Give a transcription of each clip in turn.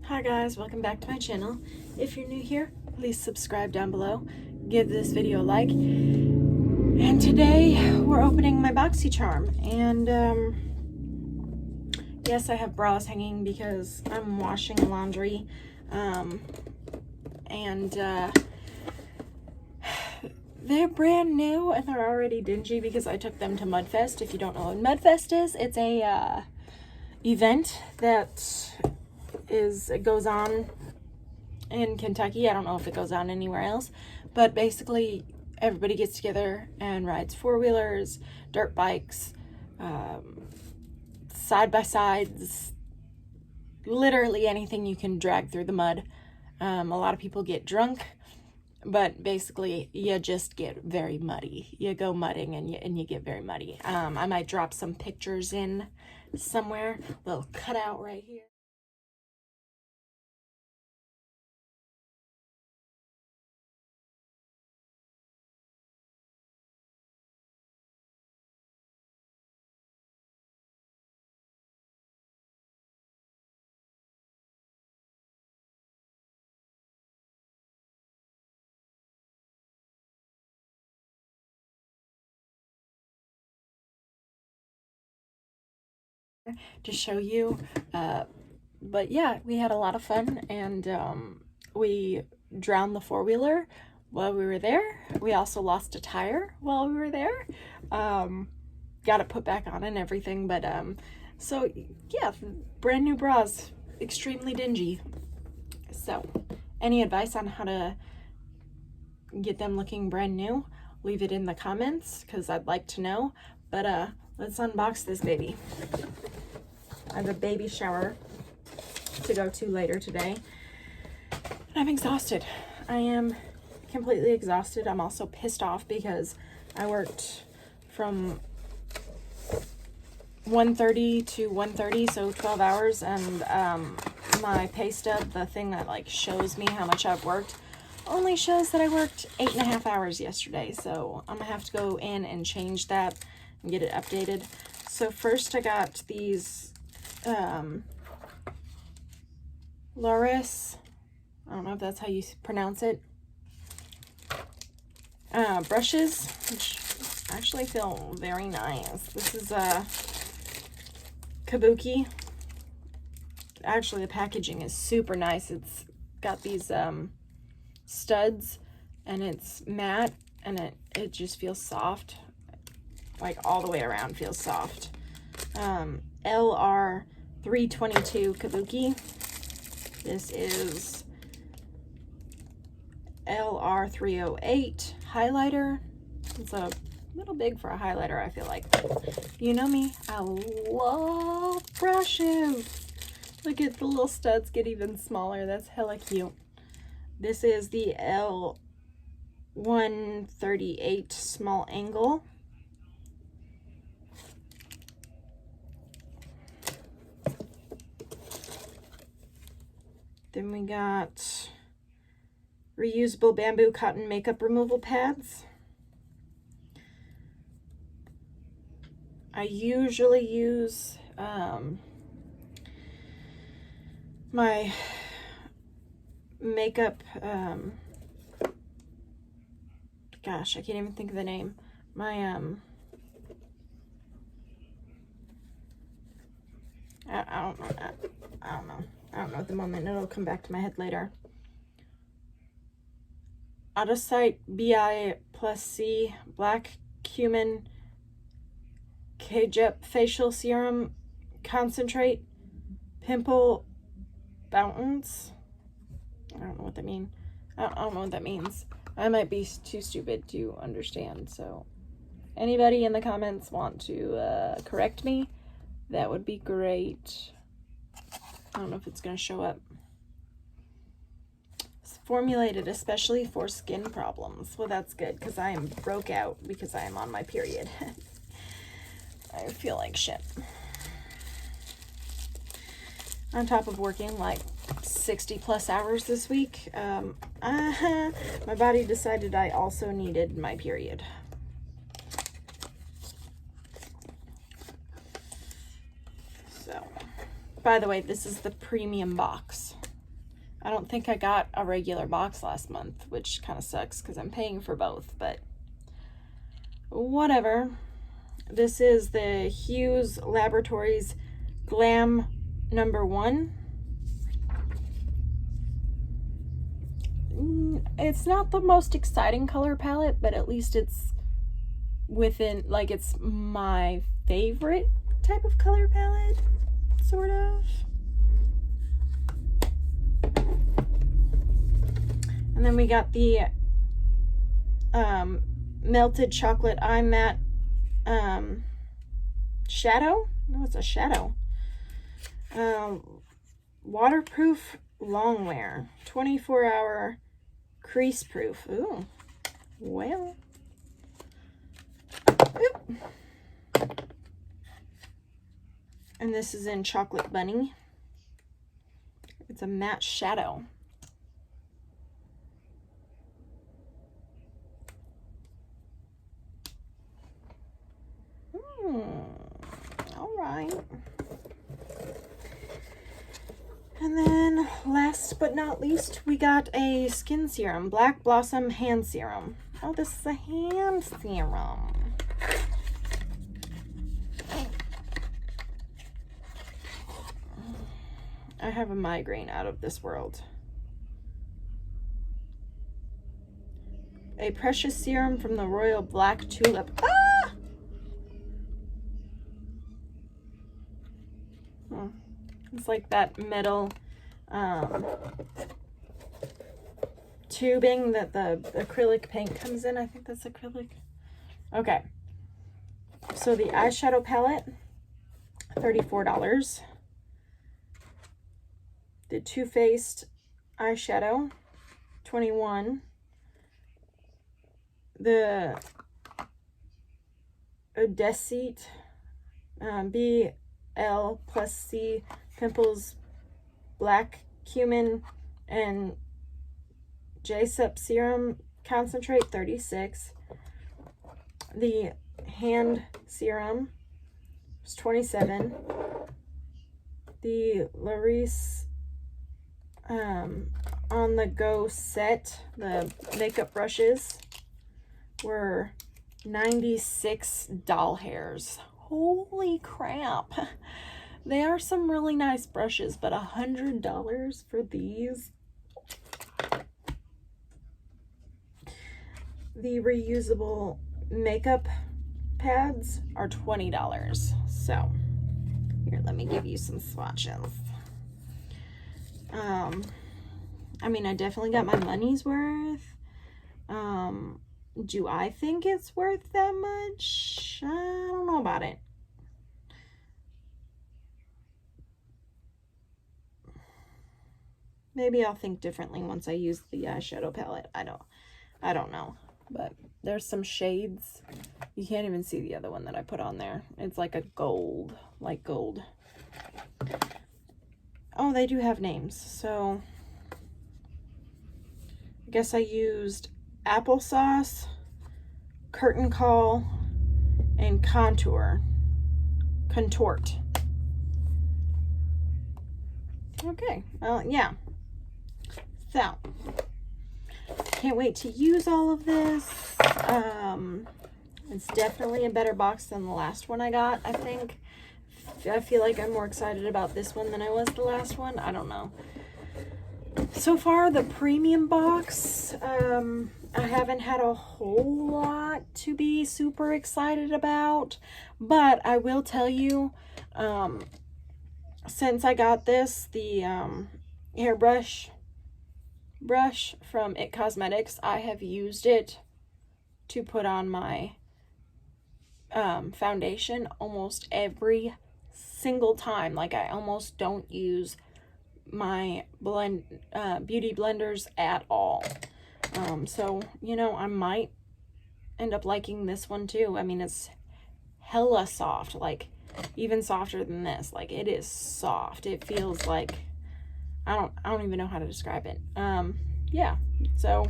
Hi guys, welcome back to my channel. If you're new here, please subscribe down below, give this video a like, and today we're opening my boxy charm. And yes, I have bras hanging because I'm washing laundry, they're brand new and they're already dingy because I took them to Mudfest. If you don't know what Mudfest is, it's a event that it goes on in Kentucky. I don't know if it goes on anywhere else, but basically everybody gets together and rides four-wheelers, dirt bikes, side-by-sides, literally anything you can drag through the mud. A lot of people get drunk, but basically you just get very muddy. You go mudding and you get very muddy. I might drop some pictures in somewhere, a little cutout right here. To show you, but yeah, we had a lot of fun, and we drowned the four-wheeler while we were there. We also lost a tire while we were there. Got it put back on and everything, but so yeah, brand new bras, extremely dingy. So any advice on how to get them looking brand new, leave it in the comments because I'd like to know. But let's unbox this baby. I have a baby shower to go to later today. I'm exhausted. I am completely exhausted. I'm also pissed off because I worked from 1:30 to 1:30, so 12 hours, and my pay stub, the thing that like shows me how much I've worked, only shows that I worked 8.5 hours yesterday. So I'm gonna have to go in and change that and get it updated. So first I got these Loris, I don't know if that's how you pronounce it, brushes, which actually feel very nice. This is kabuki. Actually, the packaging is super nice. It's got these studs, and it's matte, and it just feels soft, like all the way around feels soft. LR 322 kabuki. This is LR 308 highlighter. It's a little big for a highlighter, I feel like. You know me, I love brushes. Look at the little studs get even smaller. That's hella cute. This is the L138 small angle. Then we got reusable bamboo cotton makeup removal pads. I usually use my makeup, gosh, I can't even think of the name. My, I don't know at the moment. It'll come back to my head later. Autosite BI plus C black cumin K-Jep facial serum concentrate pimple fountains. I don't know what that means. I don't know what that means. I might be too stupid to understand. So anybody in the comments want to correct me, that would be great. I don't know if it's going to show up. It's formulated especially for skin problems. Well, that's good because I am broke out because I am on my period. I feel like shit. On top of working like 60 plus hours this week, my body decided I also needed my period. So, by the way, this is the premium box. I don't think I got a regular box last month, which kind of sucks because I'm paying for both, but whatever. This is the Hughes Laboratories Glam #1. It's not the most exciting color palette, but at least it's within, like, it's my favorite type of color palette, sort of. And then we got the Melted Chocolate Eye Matte shadow. No, it's a shadow. Waterproof longwear, 24-hour crease proof. Ooh, well. Oop. And this is in Chocolate Bunny. It's a matte shadow. All right. And then last but not least, we got a skin serum, Black Blossom hand serum. Oh, this is a hand serum. I have a migraine out of this world. A precious serum from the Royal Black Tulip. Ah! It's like that metal tubing that the acrylic paint comes in. I think that's acrylic. Okay. So the eyeshadow palette, $34. The Too Faced eyeshadow, $21. The Odessite BL+C Pimples Black Cumin and J-Sup Serum Concentrate, $36. The hand serum was $27. The Laris On The Go set, the makeup brushes, were 96 doll hairs. Holy crap. They are some really nice brushes, but $100 for these. The reusable makeup pads are $20. So, here, let me give you some swatches. I mean, I definitely got my money's worth. Do I think it's worth that much? I don't know about it. Maybe I'll think differently once I use the eyeshadow palette. I don't know. But there's some shades. You can't even see the other one that I put on there. It's like a gold, light gold. Oh, they do have names. So I guess I used Applesauce, Curtain Call, and Contort. Okay, well, yeah. So, can't wait to use all of this. It's definitely a better box than the last one I got, I think. I feel like I'm more excited about this one than I was the last one. I don't know. So far, the premium box, I haven't had a whole lot to be super excited about, but I will tell you, since I got this, the hairbrush brush from It Cosmetics, I have used it to put on my foundation almost every single time. Like, I almost don't use my beauty blenders at all. So, you know, I might end up liking this one too. I mean, it's hella soft, like even softer than this. Like, it is soft. It feels like, I don't even know how to describe it. Yeah, so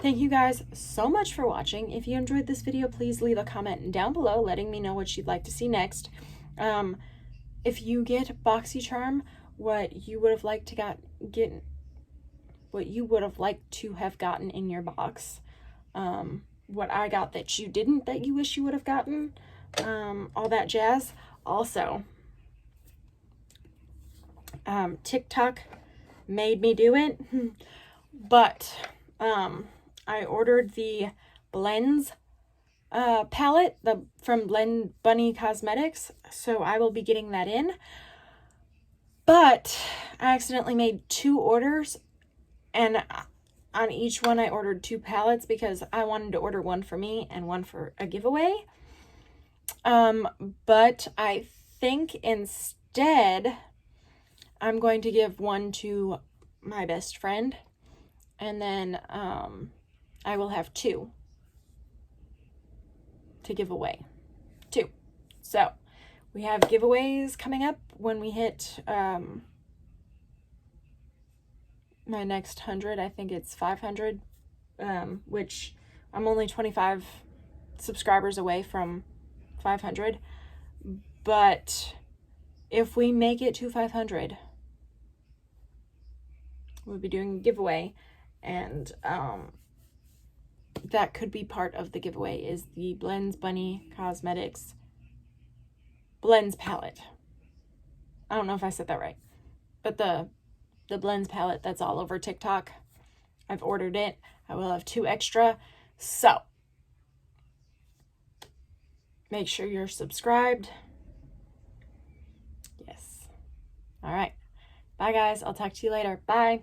thank you guys so much for watching. If you enjoyed this video, please leave a comment down below letting me know what you'd like to see next. If you get BoxyCharm, what you would have liked to get what you would have liked to have gotten in your box. What I got that you didn't, that you wish you would have gotten. All that jazz. Also, TikTok made me do it, but I ordered the Blends palette from Blend Bunny Cosmetics, so I will be getting that in. But I accidentally made 2 orders, and on each one I ordered 2 palettes because I wanted to order one for me and one for a giveaway. But I think instead I'm going to give one to my best friend, and then I will have 2 to give away. 2. So we have giveaways coming up when we hit my next 100. I think it's 500, which I'm only 25 subscribers away from 500. But if we make it to 500, we'll be doing a giveaway, and that could be part of the giveaway is the Blends Bunny Cosmetics Blends palette. I don't know if I said that right, but the Blends palette that's all over TikTok. I've ordered it. I will have 2 extra. So make sure you're subscribed. Yes. All right. Bye, guys. I'll talk to you later. Bye.